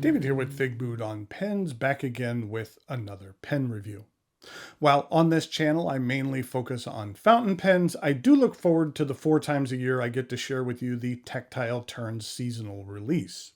David here with Figboot on pens, back again with another pen review. While on this channel I mainly focus on fountain pens, I do look forward to the 4 times a year I get to share with you the Tactile Turn seasonal release.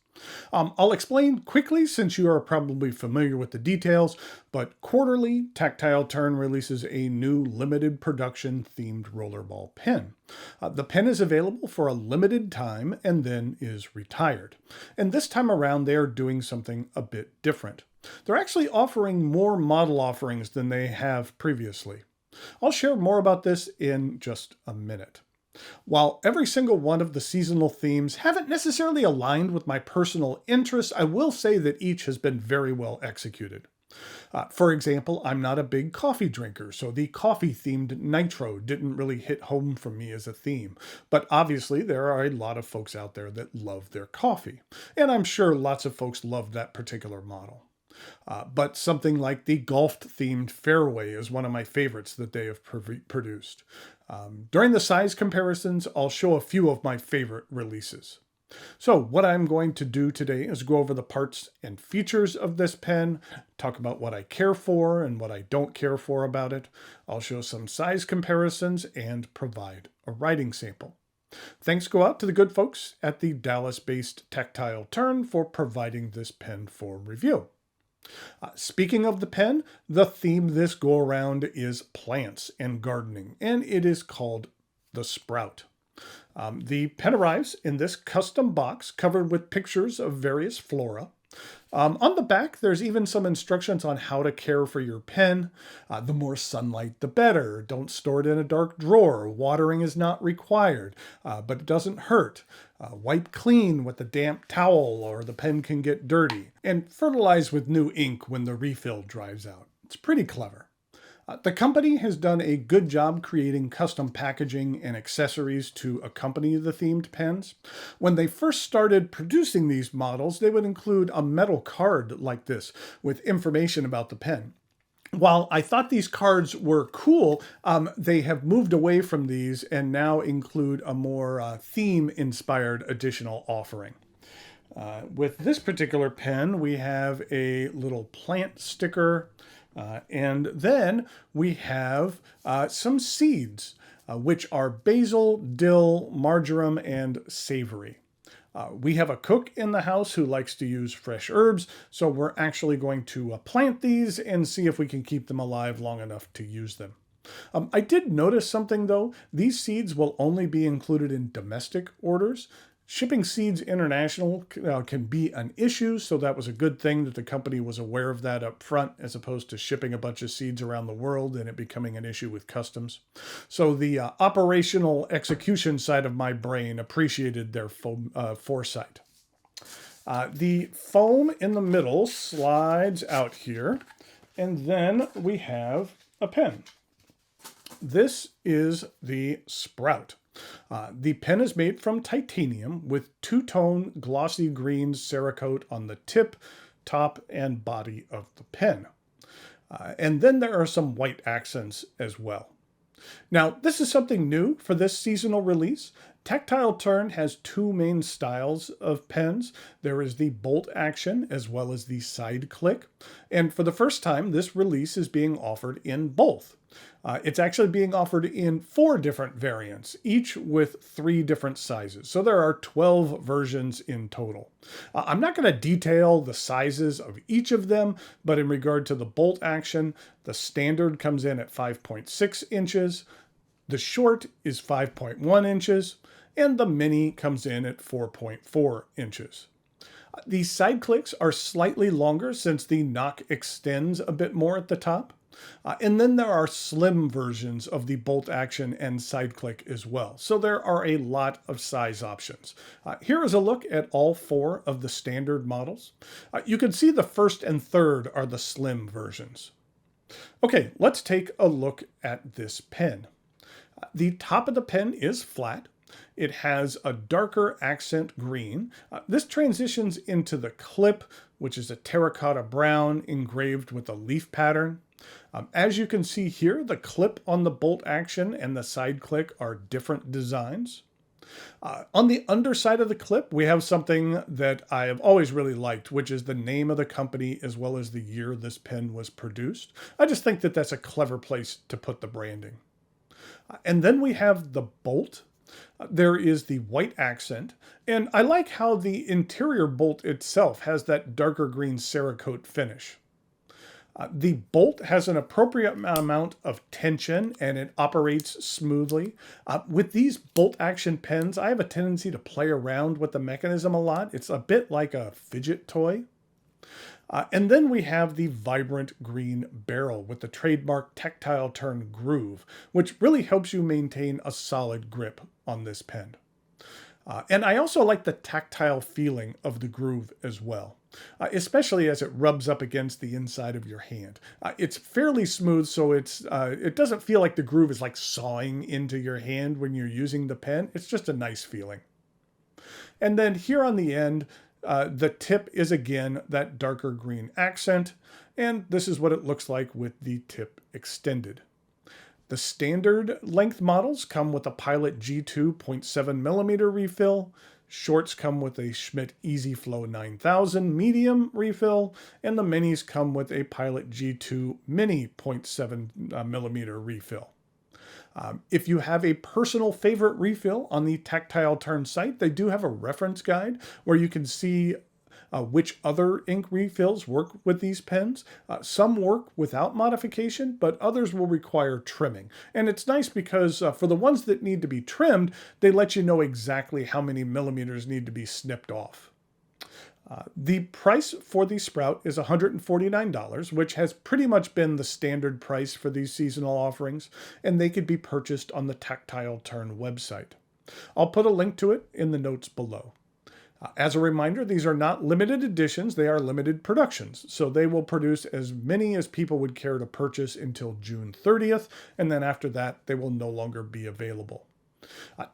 I'll explain quickly since you are probably familiar with the details, but quarterly, Tactile Turn releases a new limited production themed rollerball pen. The pen is available for a limited time and then is retired. And this time around, they are doing something a bit different. They're actually offering more model offerings than they have previously. I'll share more about this in just a minute. While every single one of the seasonal themes haven't necessarily aligned with my personal interests, I will say that each has been very well executed. For example, I'm not a big coffee drinker, so the coffee-themed Nitro didn't really hit home for me as a theme. But obviously, there are a lot of folks out there that love their coffee, and I'm sure lots of folks love that particular model. But something like the golf-themed Fairway is one of my favorites that they have produced. During the size comparisons, I'll show a few of my favorite releases. So what I'm going to do today is go over the parts and features of this pen, talk about what I care for and what I don't care for about it. I'll show some size comparisons and provide a writing sample. Thanks go out to the good folks at the Dallas-based Tactile Turn for providing this pen for review. Speaking of the pen, the theme this go around is plants and gardening, and it is called the Sprout. The pen arrives in this custom box covered with pictures of various flora. On the back, there's even some instructions on how to care for your pen. The more sunlight, the better. Don't store it in a dark drawer. Watering is not required, but it doesn't hurt. Wipe clean with a damp towel or the pen can get dirty. And fertilize with new ink when the refill dries out. It's pretty clever. The company has done a good job creating custom packaging and accessories to accompany the themed pens. When they first started producing these models, they would include a metal card like this with information about the pen. While I thought these cards were cool, they have moved away from these and now include a more theme-inspired additional offering. With this particular pen, we have a little plant sticker, and then we have some seeds, which are basil, dill, marjoram, and savory. We have a cook in the house who likes to use fresh herbs, so we're actually going to plant these and see if we can keep them alive long enough to use them. I did notice something though. These seeds will only be included in domestic orders. Shipping seeds international can be an issue, so that was a good thing that the company was aware of that up front, as opposed to shipping a bunch of seeds around the world and it becoming an issue with customs. So the operational execution side of my brain appreciated their foresight. The foam in the middle slides out here, and then we have a pen. This is the Sprout. The pen is made from titanium with two-tone glossy green Cerakote on the tip, top, and body of the pen. And then there are some white accents as well. Now, this is something new for this seasonal release. Tactile Turn has 2 main styles of pens. There is the bolt action as well as the side click. And for the first time, this release is being offered in both. It's actually being offered in 4 different variants, each with 3 different sizes. So there are 12 versions in total. I'm not going to detail the sizes of each of them, but in regard to the bolt action, the standard comes in at 5.6 inches, the short is 5.1 inches, and the mini comes in at 4.4 inches. The side clicks are slightly longer since the knock extends a bit more at the top. And then there are slim versions of the bolt action and side click as well. So there are a lot of size options. Here is a look at all 4 of the standard models. You can see the first and third are the slim versions. Okay, let's take a look at this pen. The top of the pen is flat. It has a darker accent green. This transitions into the clip, which is a terracotta brown engraved with a leaf pattern. As you can see here, the clip on the bolt action and the side click are different designs. On the underside of the clip, we have something that I have always really liked, which is the name of the company as well as the year this pen was produced. I just think that that's a clever place to put the branding. And then we have the bolt. There is the white accent, and I like how the interior bolt itself has that darker green Cerakote finish. The bolt has an appropriate amount of tension and it operates smoothly. With these bolt action pens, I have a tendency to play around with the mechanism a lot. It's a bit like a fidget toy. And then we have the vibrant green barrel with the trademark Tactile Turn groove, which really helps you maintain a solid grip on this pen. And I also like the tactile feeling of the groove as well, especially as it rubs up against the inside of your hand. It's fairly smooth, so it doesn't feel like the groove is like sawing into your hand when you're using the pen. It's just a nice feeling. And then here on the end, the tip is again that darker green accent, and this is what it looks like with the tip extended. The standard length models come with a Pilot G2 0.7mm refill, shorts come with a Schmidt EasyFlow 9000 medium refill, and the minis come with a Pilot G2 mini 0.7mm refill. If you have a personal favorite refill on the Tactile Turn site, they do have a reference guide where you can see which other ink refills work with these pens. Some work without modification, but others will require trimming. And it's nice because for the ones that need to be trimmed, they let you know exactly how many millimeters need to be snipped off. The price for the Sprout is $149, which has pretty much been the standard price for these seasonal offerings, and they could be purchased on the Tactile Turn website. I'll put a link to it in the notes below. As a reminder, these are not limited editions, they are limited productions, so they will produce as many as people would care to purchase until June 30th, and then after that, they will no longer be available.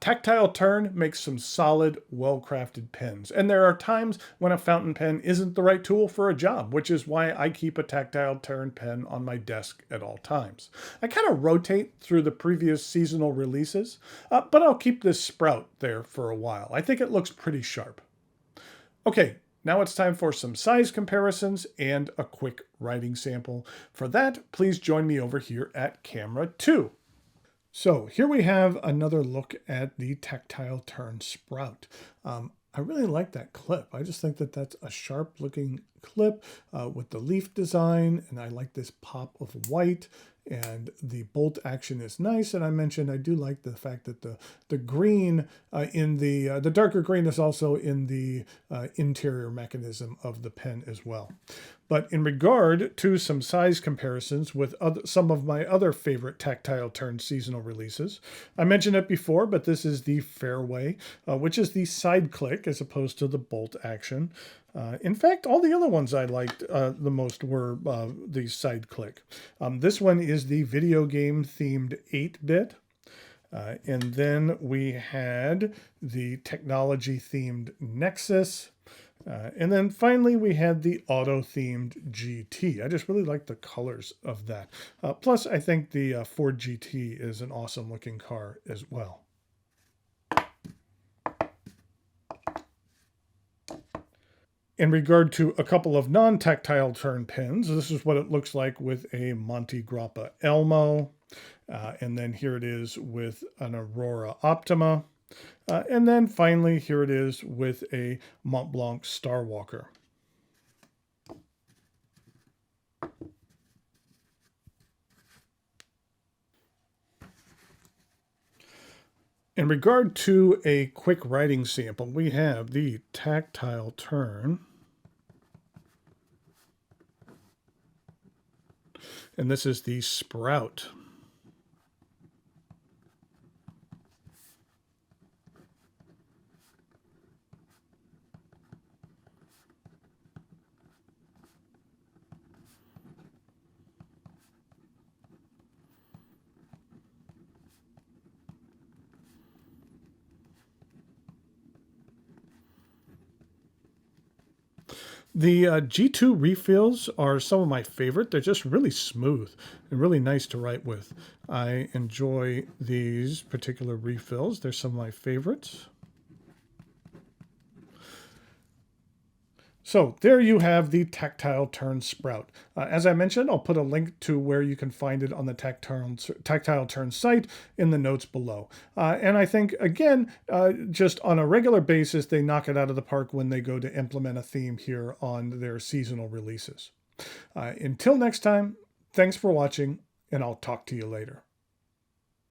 Tactile Turn makes some solid, well-crafted pens, and there are times when a fountain pen isn't the right tool for a job, which is why I keep a Tactile Turn pen on my desk at all times. I kind of rotate through the previous seasonal releases, but I'll keep this Sprout there for a while. I think it looks pretty sharp. Okay, now it's time for some size comparisons and a quick writing sample. For that, please join me over here at camera 2. So here we have another look at the Tactile Turn Sprout. I really like that clip. I just think that that's a sharp looking clip with the leaf design, and I like this pop of white, and the bolt action is nice. And I mentioned I do like the fact that the green in the darker green is also in the interior mechanism of the pen as well. But in regard to some size comparisons with some of my other favorite Tactile Turn seasonal releases, I mentioned it before, but this is the Fairway, which is the side click as opposed to the bolt action. In fact, all the other ones I liked the most were the side click. This one is the video game themed 8-bit. And then we had the technology themed Nexus. And then finally we had the auto-themed GT. I just really like the colors of that. Plus, I think the Ford GT is an awesome looking car as well. In regard to a couple of non-Tactile Turn pens, this is what it looks like with a Monte Grappa Elmo. And then here it is with an Aurora Optima. And then finally, here it is with a Montblanc Starwalker. In regard to a quick writing sample, we have the Tactile Turn. And this is the Sprout. The G2 refills are some of my favorite. They're just really smooth and really nice to write with. I enjoy these particular refills. They're some of my favorites. So there you have the Tactile Turn Sprout. As I mentioned, I'll put a link to where you can find it on the Tactile Turn site in the notes below. And I think, again, just on a regular basis, they knock it out of the park when they go to implement a theme here on their seasonal releases. Until next time, thanks for watching, and I'll talk to you later.